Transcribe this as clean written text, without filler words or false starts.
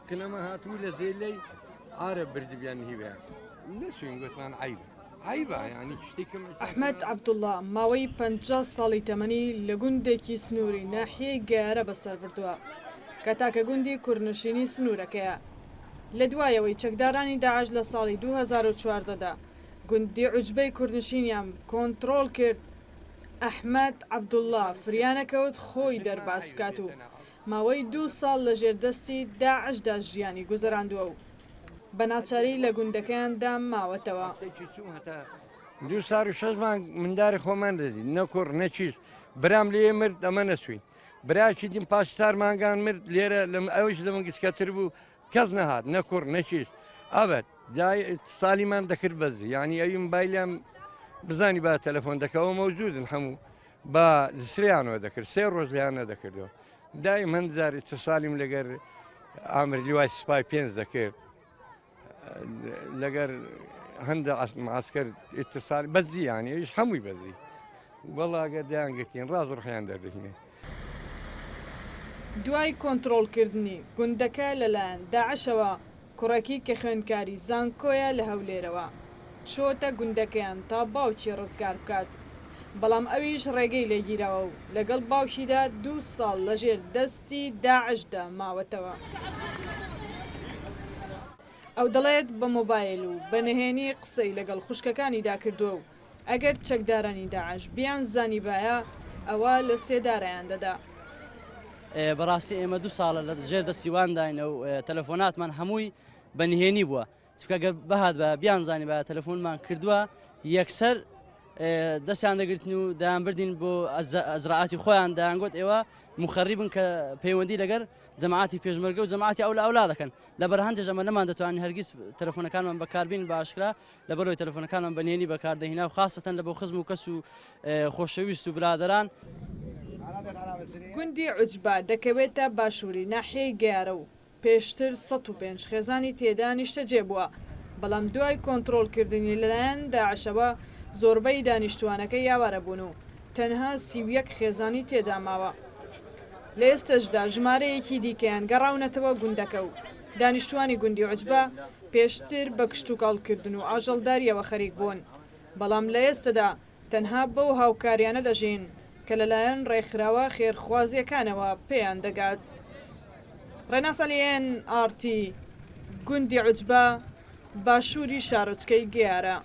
كنما هاتوو لە زێلەی ئارە بردبیان هیوە نەچوین گوتمان عیبە ینی شتێکم ئەحمەد عەبدوڵڵا ماوەی 50 ساڵی تەمەنی لە گوندێکی سنووری ناحیەی گەیارە بەسەر بردووە کە تاکە گوندی کوردنشینی سنوورەکەیە لە دوایەوەی چەکدارانی داعش لە ساڵی 2014دا گوندی عوجبەی کوردنشینیان کۆنتڕۆڵ کرد ئەحمەد عەبدوڵڵا فریانەکەوت خۆی دەرباز بکات و ماوەی 2 ساڵ لە ژێردەستی داعشدا ژیانی گوزەراندووە و بە ناچاری لە گوندەکەیاندا ماوەتەوە 2 ساڵ و 6 مانگ منداری خۆمان دەدی نەکوڕ نەچیز برام لێ مرد ئەمە نەسوین براکی دیم پاسدار مانگان مرد لێرە لەم ئەوش لە منگسکەتر بوو کەس نەهات نەکوڕ نەچیز ئەبەت ساڵیمان دەکرد بەزی ینی ئەوی مبایلام بزانی با تەلەفۆن دەکەەوە مەوجودن هەموو بە سریانەوە دەکرد 3 ڕۆژ لیان نەدەکردەوە دایم هەندزاری چه ساڵیم لەگەر ئامر لیوای سپای 5 دەکرد لەگەر هەندە ئاسکەر ئیتسال بەزی یانی ئەویش هەمووی بەزی وەڵا ئەگەر دەیانگرتین ڕاز و ڕحیان دەردەهینێ دوای کۆنتڕۆڵکردنی گوندەکە لەلایەن داعشەوە کوڕێکی کە خوێندکاری زانکۆیە لە هەولێرەوە چۆتە گوندەکەیان تا باوکی ڕزگار بکات بەڵام ئەویش ڕێگەی لێگیرەوە و لەگەڵ باوکیدا 2 ساڵ لەژێر دەستی داعشدا ماوەتەوە ئەو دەڵێت بە مۆبایل و بەنهێنی قسەی لەگەڵ خوشکەکانیدا کردووە و ئەگەر چەکدارانی داعش بیان زانیبایە ئەوە لە سێدارەیان دەدا بەڕاستی ئێمە 2 ساڵە لە ژێر دەستیوانداینە و تەلەفۆناتمان هەمووی بەنهێنی بووە چکە بەهات بە بیان زانی بە تەلەفۆنمان کردووە یەکسەر دەستیان دەگرتن و دایان بردین بۆ ئەزراعاتی خۆیان دایانگوت ئێوە مخەریبن کە پەیوەندی لەگەر جەماعاتی پێشمەرگە و جەماعاتی ئەولا دەکەن لەبەر هەندێک ئەمە نەمان دەتوانین هەرگیز تەلەفۆنەکانمان بەکاربین باشکرا لەبەرەوەی تەلەفۆنەکانمان بەنهێنی بەکاردەهێنا و خاستەن لە بۆ خزم و کەس و خۆشەویست و برادەران گوندی عوجبە دەکەوێتە باشووری ناحیەی گەیارە و پێشتر 105 خێزانی تێدا نیشتەجێ بووە بەڵام دوای کۆنتڕۆڵکردنی لەلایەن داعشەوە زۆربەی دانیشتوانەکە یاوارە بوون و تەنها 31 خێزانی تێدا ماوە لە ئێستەشدا ژمارەیەکی دیکەیان گەڕاونەتەوە گوندەکە و دانیشتوانی گوندی عوجبە پێشتر بە کشت و کاڵکردن و ئاژەڵداریەوە خەریک بوون بەڵام لە ئێستەدا تەنها بەو هاوکاریانە دەژین کە لەلایەن ڕێکخراوە خێرخوازیەکانەوە پێیان دەگات ڕێناسەلیێن ئارتی گوندی عوجبە باشووری شارۆچکەی گەیارە